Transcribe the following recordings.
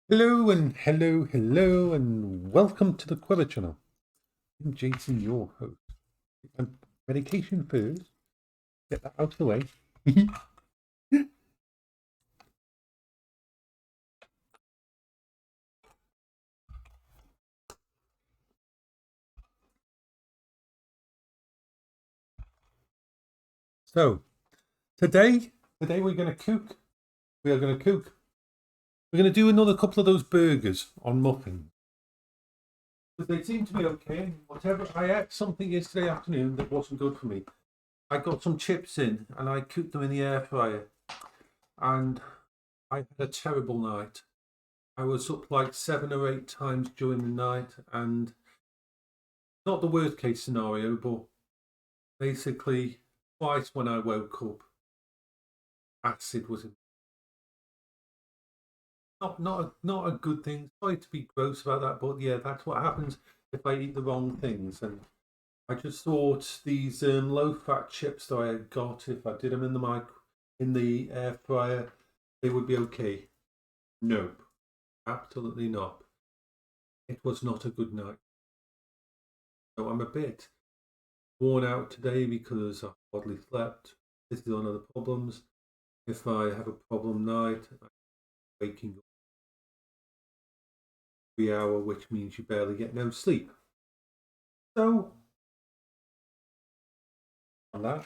Hello and hello and welcome to the Quella channel. I'm Jason, your host. Medication first. Get that out of the way. So today we're going to cook. We are going to cook. We're going to do another couple of those burgers on muffins. But they seem to be okay. Whatever. I ate something yesterday afternoon that wasn't good for me. I got some chips in and I cooked them in the air fryer, and I had a terrible night. I was up like 7 or 8 times during the night, and not the worst case scenario, but basically twice when I woke up, acid was in. Not a good thing. Sorry to be gross about that, but yeah, that's what happens if I eat the wrong things. And I just thought these low fat chips that I had got, if I did them in the air fryer, they would be okay. Nope, absolutely not. It was not a good night. So I'm a bit worn out today because I've hardly slept. This is one of the problems. If I have a problem night, I'm waking up 3 hour, which means you barely get no sleep. So on that,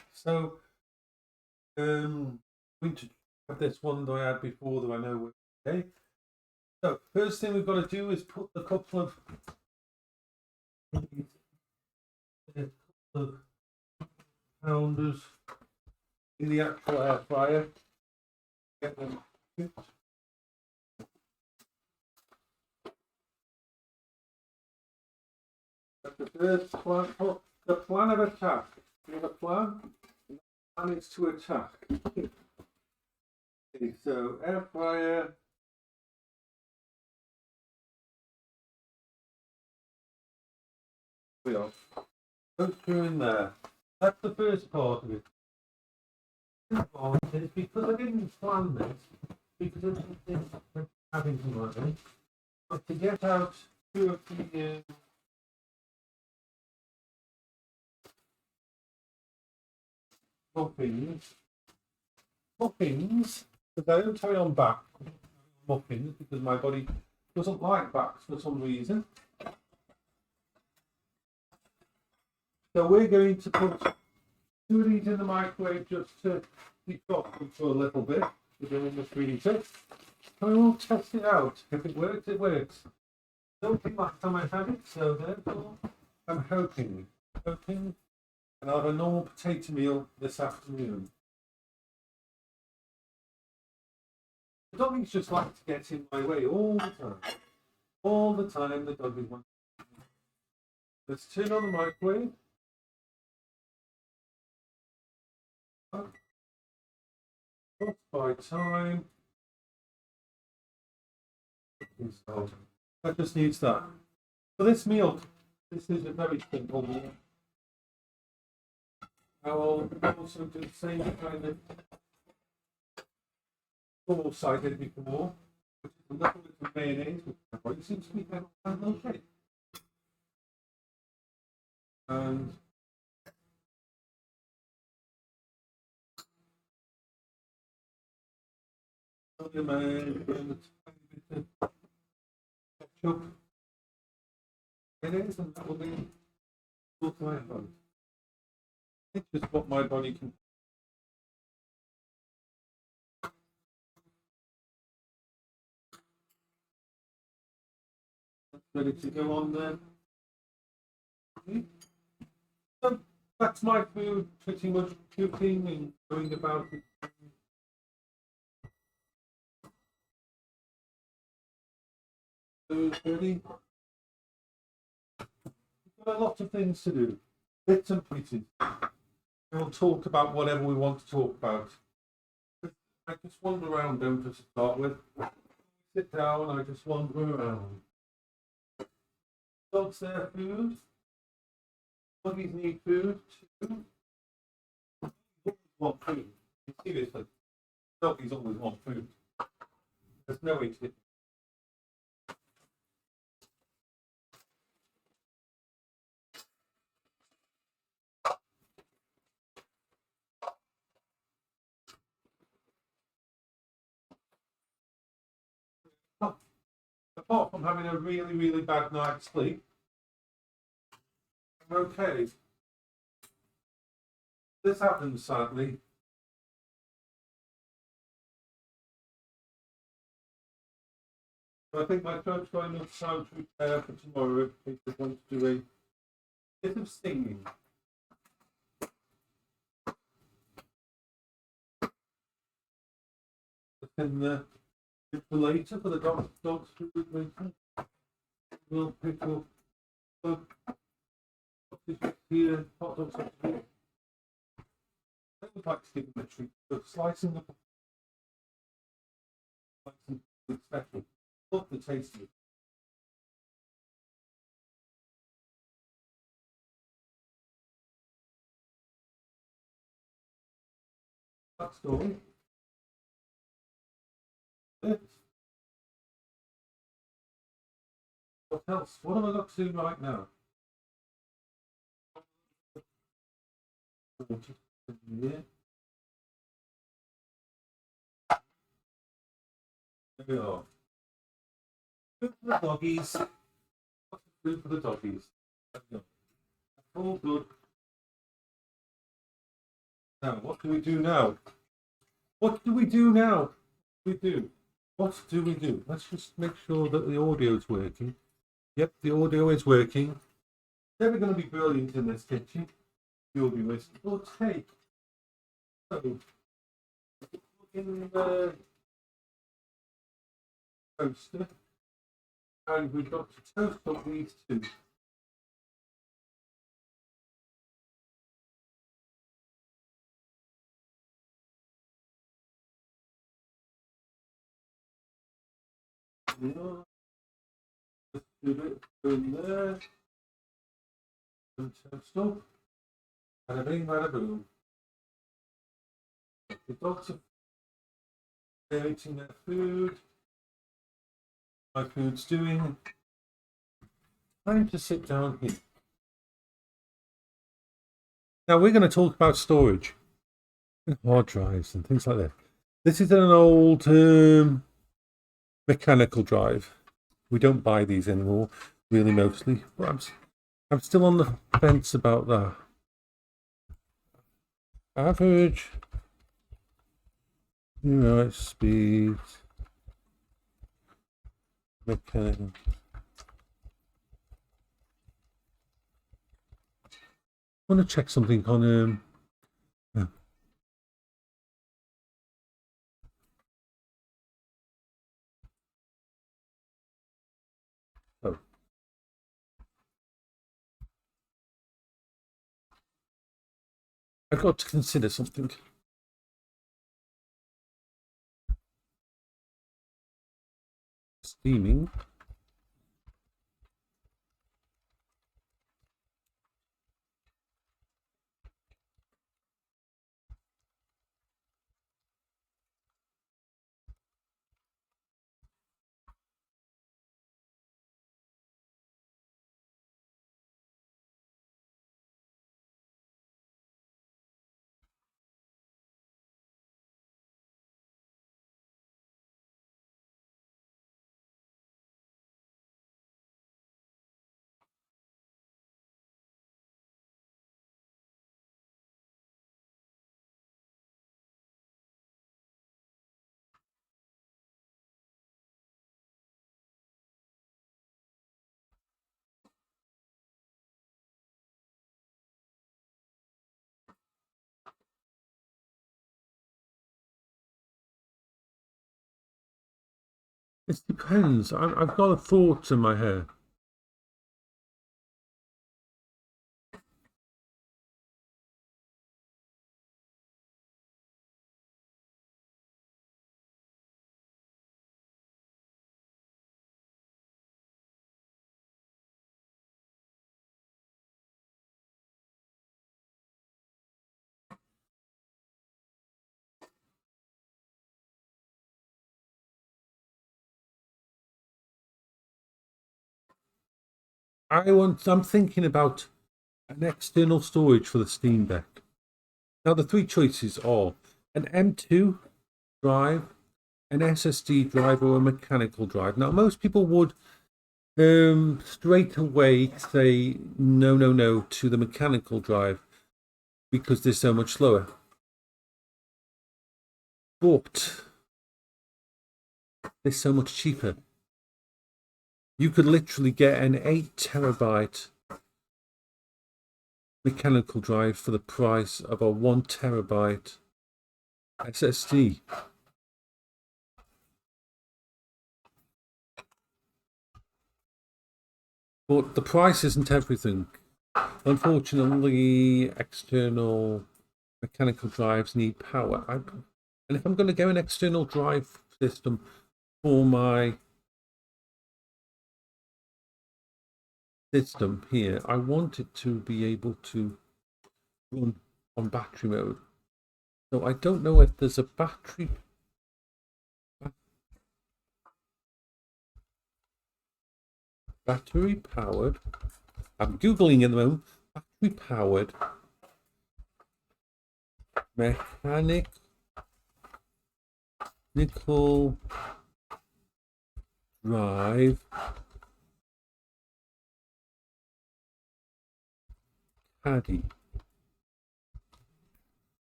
going to have this one that I had before that I know was okay. So first thing we've got to do is put a couple of pounders in the actual air fryer. Get them cooked. But the first plan, the plan of attack. You have a plan? The plan is to attack. Okay, so air fryer. We are. Toaster in there. That's the first part of it. Is because I didn't plan this, because I didn't think of having some money, but to get out 2 or 3 muffins, because I don't carry on back muffins because my body doesn't like backs for some reason. So we're going to put 2 of these in the microwave just to defrost them for a little bit. We're doing the 3 and we will test it out. If it works, it works. I don't think last time I had it, so therefore I'm hoping, and I'll have a normal potato meal this afternoon. The doggies just like to get in my way all the time. All the time, the doggies want. Let's turn on the microwave. Cross by time. That just needs that. For this meal, this is a very simple meal. I will also do the same kind of sauce I did before, which is a little bit of mayonnaise, which my body seems to be handling okay. And and a tiny bit of ketchup. Mayonnaise, and that will be what I have. It's just what my body can. Ready to go on there. So that's my food, pretty much cooking and going about it. Food ready. We've got a lot of things to do, bits and pieces. We'll talk about whatever we want to talk about. I just wander around, don't to start with. Sit down, I just wander around. Dogs their food. Doggies need food too. Doggies want food. Seriously, doggies always want food. There's no way to. apart from having a really, really bad night's sleep, I'm okay. This happens, sadly. I think my throat's got enough time to prepare for tomorrow if I want to do a bit of singing. And for later, for the dogs food later, we'll pick up here, hot dogs. I would like to give them a treat, but slicing up something special. Love the taste of it. That story. What else? What have I got to do right now? There we are. Food for the doggies. Food for the doggies. All good. Now, what do we do now? What do we do now? What do we do? Let's just make sure that the audio is working. Yep, the audio is working. It's never going to be brilliant in this kitchen. You'll be listening. We'll take. So, in the toaster, and we've got to toast up these two. Just do it in there. And toast up. Bada bing, bada boom. The dogs are eating their food. My food's doing. Time to sit down here. Now we're going to talk about storage and hard drives and things like that. This is an old mechanical drive. We don't buy these anymore, really, mostly. But I'm still on the fence about that. Average unit speed mechanical. I want to check something on oh. I've got to consider something. Steaming. It depends. I've got a thought in my head. I'm thinking about an external storage for the Steam Deck. Now the three choices are an M2 drive an SSD drive or a mechanical drive. Now, most people would straight away say no to the mechanical drive because they're so much slower. But they're so much cheaper. You could literally get an 8 terabyte mechanical drive for the price of a 1 terabyte SSD. But the price isn't everything. Unfortunately, external mechanical drives need power. And if I'm going to get an external drive system for my system here, I want it to be able to run on battery mode. So I don't know if there's a battery powered. I'm googling at the moment. Battery powered mechanical drive caddy.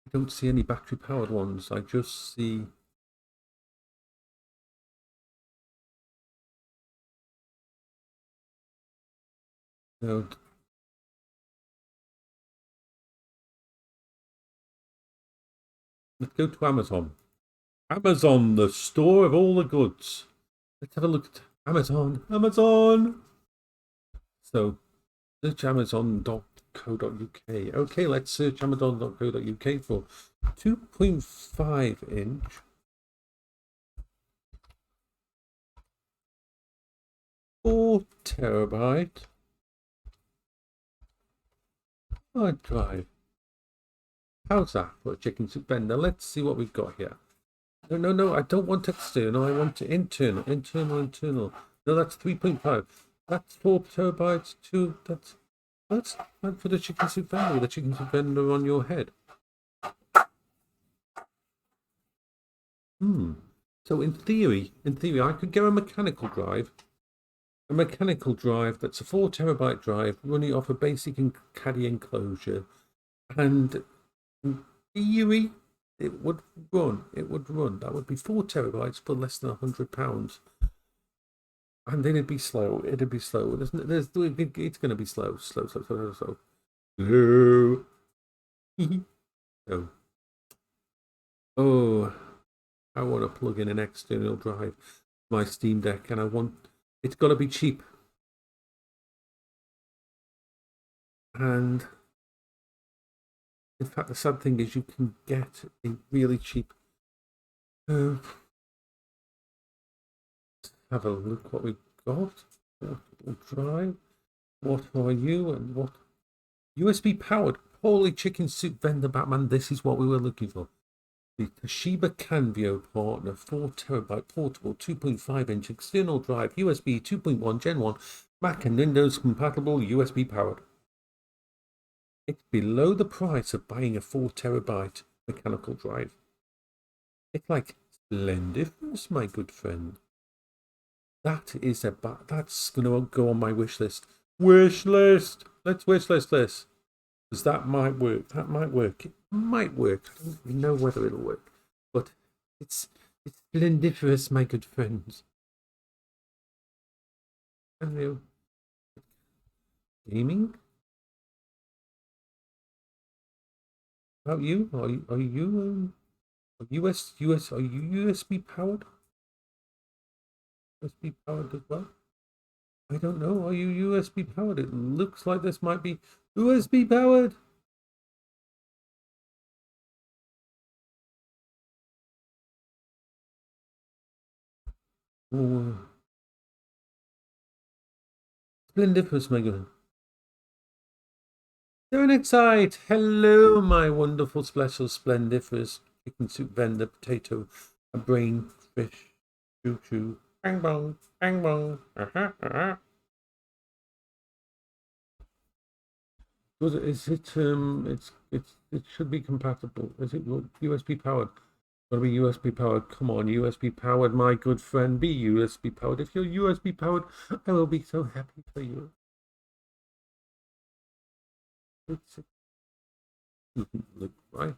I don't see any battery powered ones. I just see no. Let's go to Amazon. Amazon, the store of all the goods. Let's have a look at Amazon. Amazon. So search amazon.co.uk. Okay, let's search amazon.co.uk for 2.5 inch 4 terabyte hard drive. How's that for a chicken soup vendor? Let's see what we've got here. No, I don't want external. I want internal. No, that's 3.5. That's 4 terabytes. That's for the chicken soup vendor. The chicken soup vendor on your head. So in theory, I could get a mechanical drive that's a 4 terabyte drive running off a basic caddy enclosure, and in theory, it would run. That would be 4 terabytes for less than £100. And then it'd be slow. It's going to be slow. Slow. So, I want to plug in an external drive to my Steam Deck, and it's got to be cheap. And in fact, the sad thing is you can get a really cheap. Have a look what we've got. Portable drive. What are you and what? USB powered. Holy chicken soup vendor Batman. This is what we were looking for. The Toshiba Canvio partner 4 terabyte portable 2.5 inch external drive USB 2.1 Gen 1 Mac and Windows compatible USB powered. It's below the price of buying a 4 terabyte mechanical drive. It's like splendiferous, my good friend. That's going to go on my wish list. Wish list. Let's wish list this. Because that might work. It might work. I don't even know whether it'll work. But it's splendiferous, my good friends. Hello. Gaming? About you? Are you USB powered? USB powered as well? I don't know. Are you USB powered? It looks like this might be USB powered. Oh. Splendiferous, my good. Excite. Hello, my wonderful, special, splendiferous chicken soup vendor, potato, a brain, fish, choo. Bang bong, bang bong. Is it? It's It should be compatible. Is it USB powered? Gotta be USB powered. Come on, USB powered, my good friend. Be USB powered. If you're USB powered, I will be so happy for you. Look, right.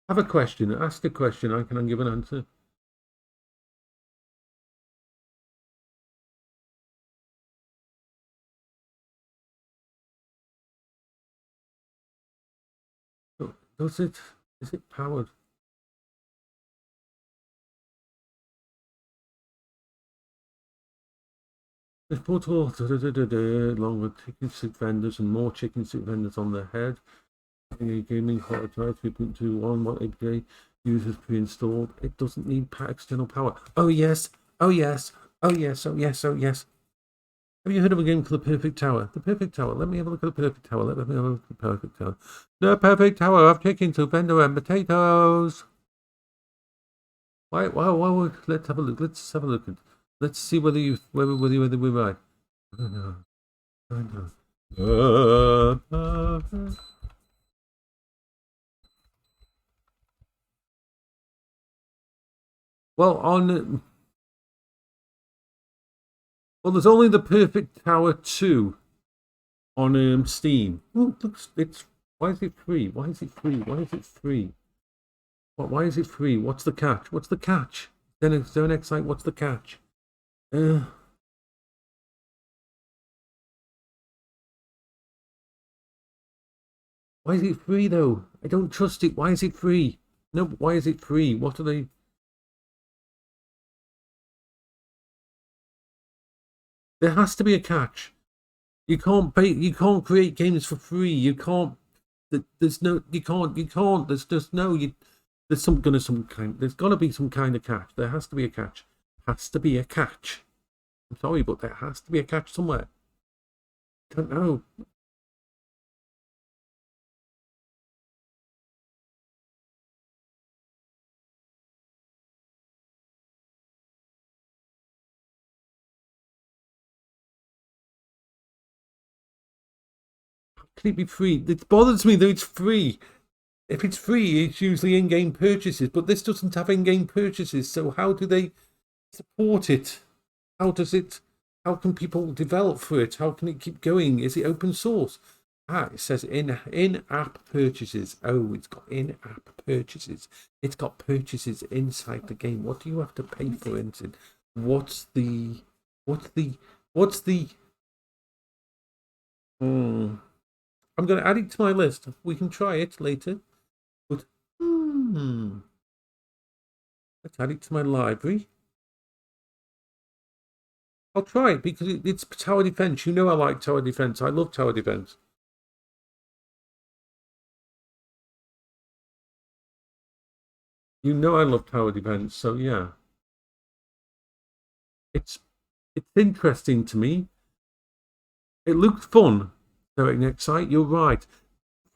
Have a question. Ask a question. I can give an answer. Does it? Is it powered? There's portable along with chicken soup vendors and more chicken soup vendors on their head. Gaming hard drive 3.21, what APK users pre-installed. It doesn't need external power. Oh yes, oh yes, oh yes, oh yes, oh yes. Have you heard of a game called The Perfect Tower? The Perfect Tower. Let me have a look at The Perfect Tower. Let me have a look at The Perfect Tower. The Perfect Tower of chicken soup vendor and potatoes. Why? Let's have a look. Let's have a look. Let's see whether we're right. I know. Well, there's only The Perfect Tower 2 on Steam. Oh, looks. Why is it free? Why is it free? Why is it free? Why is it free? What's the catch? What's the catch? Don't excite. What's the catch? Why is it free though? I don't trust it. Why is it free? No, but why is it free? What are they? There has to be a catch. You can't pay. You can't create games for free. You can't. There's no. You can't. There's just no. There's some kind. There's got to be some kind of catch. There has to be a catch. Has to be a catch. I'm sorry, but there has to be a catch somewhere. I don't know. Can it be free? It bothers me that it's free. If it's free, it's usually in-game purchases, but this doesn't have in-game purchases. So how do they support it? How can people develop for it? How can it keep going? Is it open source? It says in-app purchases. Oh, it's got in-app purchases. It's got purchases inside the game. What do you have to pay for it? What's the I'm going to add it to my list. We can try it later. But let's add it to my library. I'll try it because it's tower defense. You know I like tower defense. I love tower defense. You know I love tower defense, so yeah. It's interesting to me. It looks fun. Direct next site, you're right.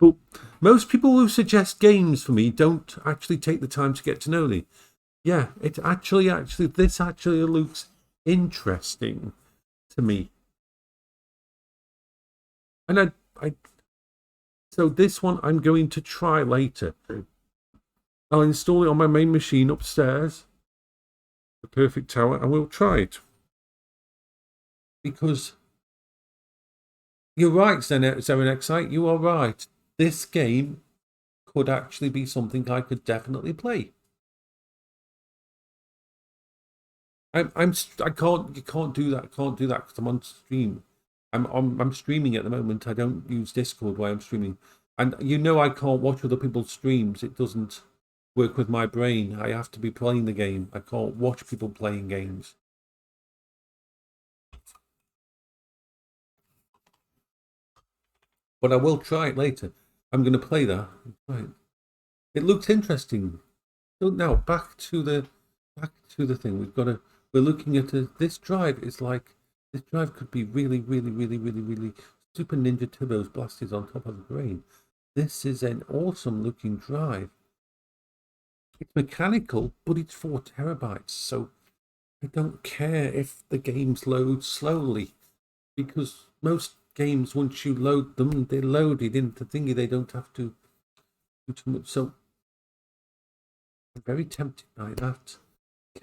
But most people who suggest games for me don't actually take the time to get to know me. Yeah, it actually this actually looks interesting to me. And so this one I'm going to try later. I'll install it on my main machine upstairs, the Perfect Tower, and we'll try it. Because you're right, Zerenexite, you are right. This game could actually be something I could definitely play. I can't. You can't do that. Can't do that because I'm on stream. I'm streaming at the moment. I don't use Discord while I'm streaming, and you know I can't watch other people's streams. It doesn't work with my brain. I have to be playing the game. I can't watch people playing games. But I will try it later. I'm going to play that. Right. It looks interesting. So now back to the thing. We're looking at this drive. Is like this drive could be really Super Ninja Turbos blasted on top of the brain. This is an awesome looking drive. It's mechanical, but it's 4 terabytes. So I don't care if the games load slowly, because most games, once you load them, they're loaded into thingy. They don't have to do too much. So I'm very tempted by that.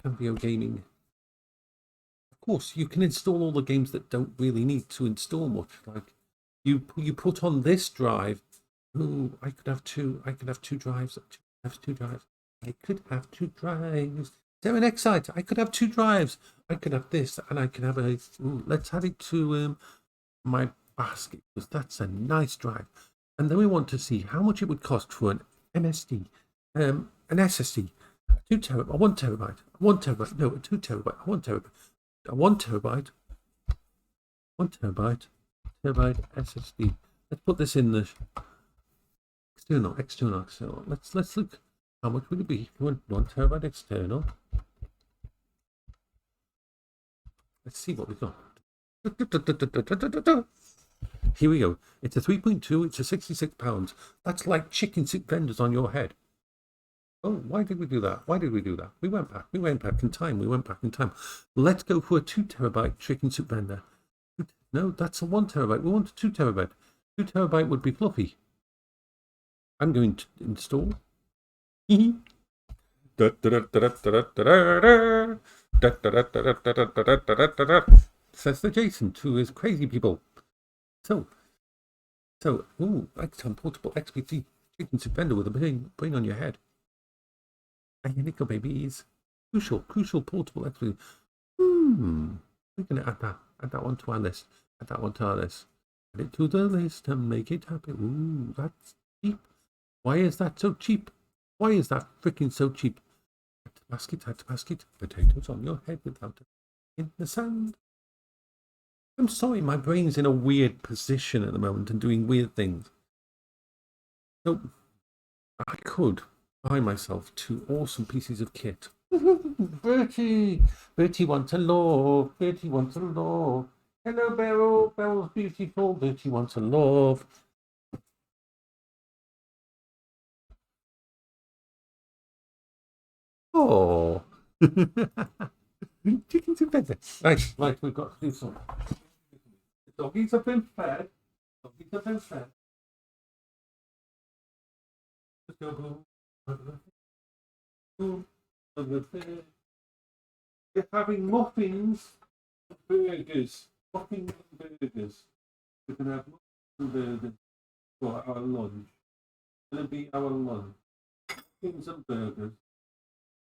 Cambio Gaming. Of course, you can install all the games that don't really need to install much. Like you put on this drive. Ooh, I could have two. I could have two drives. I could have two drives. They're an Excite. I could have two drives. I could have this, and I can have a. Ooh, let's add it to my basket, because that's a nice drive. And then we want to see how much it would cost for an MSD, an SSD, 2 terabyte, 1 terabyte, 1 terabyte, no, a 2 terabyte, 1 terabyte, a 1 terabyte, 1 terabyte, terabyte SSD. Let's put this in the external. So let's look. How much would it be if you want 1 terabyte external? Let's see what we've got. Here we go. It's a 3.2. It's a £66. That's like chicken soup vendors on your head. Oh, why did we do that? We went back in time. Let's go for a 2 terabyte chicken soup vendor. No, that's a 1 terabyte. We want a 2 terabyte. 2 terabyte would be fluffy. I'm going to install. Says the Jason to his crazy people. So, ooh, Exxon portable XPT chicken soup vendor with a bring on your head. And your nickel babies. Crucial portable XPT. We're gonna add that one to our list. Add it to the list and make it happy. Ooh, that's cheap. Why is that so cheap? Why is that freaking so cheap? Add to basket. Potatoes on your head without it in the sand. I'm sorry, my brain's in a weird position at the moment and doing weird things. So I could buy myself 2 awesome pieces of kit. Bertie wants a love. Hello, Beryl. Beryl's beautiful. Bertie wants a love. Oh. Chicken soup better. Right, we've got to do some. The doggies have been fed. Let's go boom. We're having muffins and burgers. We're going to have muffins and burgers for our lunch. It's going to be our lunch. Muffins and burgers.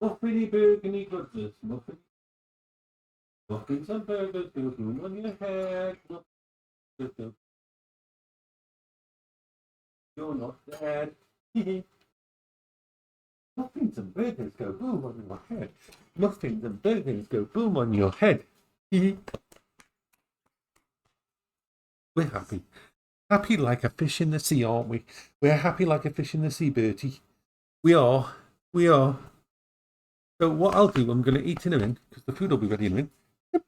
Muffiny burgony goodness. Muffins and burgers go boom on your head. You're not dead. Muffins and burgers go boom on your head. Muffins and burgers go boom on your head. We're happy. Happy like a fish in the sea, aren't we? We're happy like a fish in the sea, Bertie. We are. So what I'll do, I'm going to eat in a minute, because the food will be ready in a minute.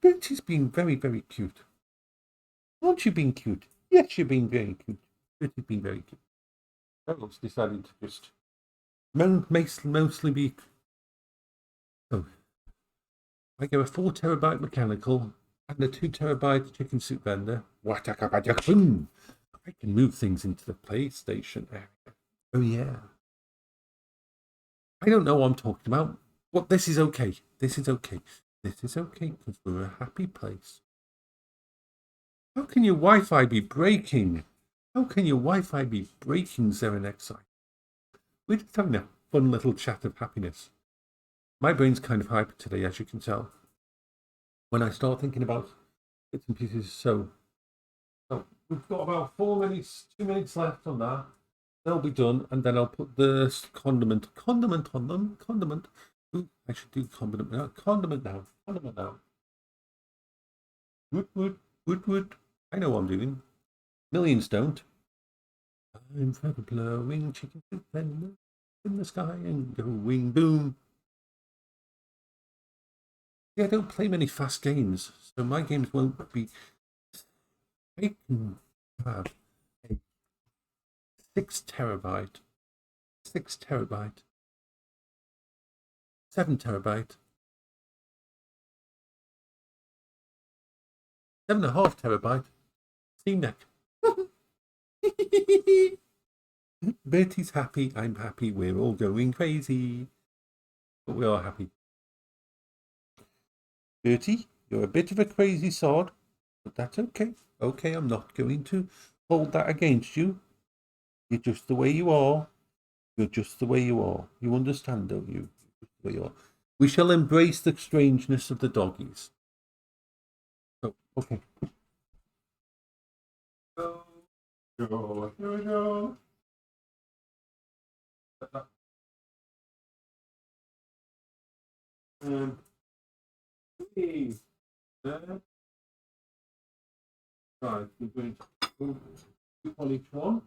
Bertie's being very, very cute. Aren't you being cute? Yes, you're being very cute. Bertie's being very cute. Beryl's decided to just mostly be. Oh, I go a 4 terabyte mechanical and a 2 terabyte chicken soup vendor. I can move things into the PlayStation area. Oh yeah. I don't know what I'm talking about. But this is okay. This is okay because we're a happy place. How can your Wi-Fi be breaking? Zerenexi? We're just having a fun little chat of happiness. My brain's kind of hyper today, as you can tell. When I start thinking about bits and pieces, so we've got about 2 minutes left on that. They'll be done, and then I'll put the condiment on them. Ooh, I should do condiment now. Wood. I know what I'm doing. Millions don't. I'm forever blowing chicken soup vendor in the sky and going boom. Yeah, I don't play many fast games, so my games won't be. I can have a 6 terabyte, 7 terabyte, 7.5 terabyte. Steam Deck. Bertie's happy. I'm happy. We're all going crazy. But we are happy. Bertie, you're a bit of a crazy sod, but that's okay. Okay, I'm not going to hold that against you. You're just the way you are. You're just the way you are. You understand, don't you? You're just the way you are. We shall embrace the strangeness of the doggies. Oh, okay. Go. Here we go. Please. Right, we're going to go on each one.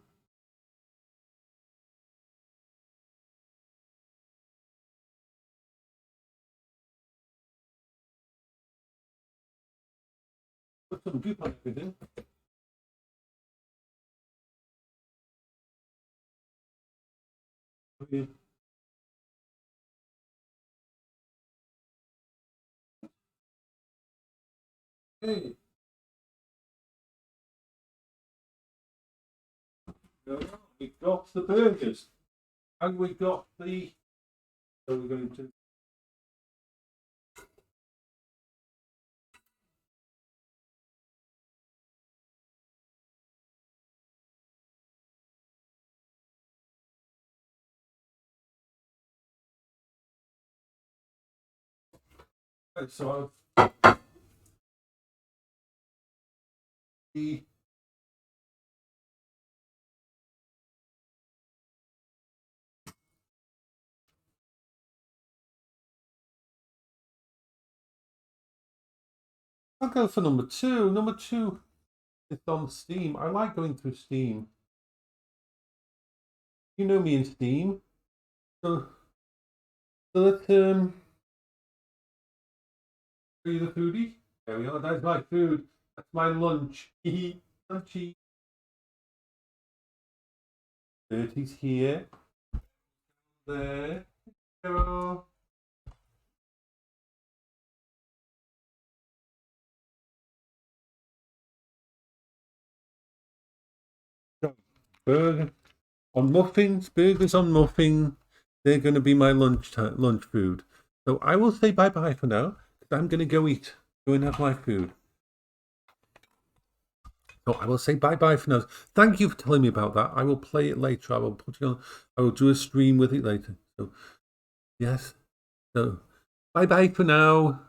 Put some goop on everything. Okay. Okay. We got the burgers. And we got the. So we're going to. So the. I'll go for number 2. Number 2 is on Steam. I like going through Steam. You know me in Steam. So let's show you the foodie. There we are. That's my food. That's my lunch. Lunchy. Bertie's here. There. Hello. Burger on muffins. Burgers on muffin. They're going to be my lunch food. So I will say bye-bye for now. I'm going to go eat. Go and have my food. So I will say bye-bye for now. Thank you for telling me about that. I will play it later. I will put it on. I will do a stream with it later. So, yes. So, bye-bye for now.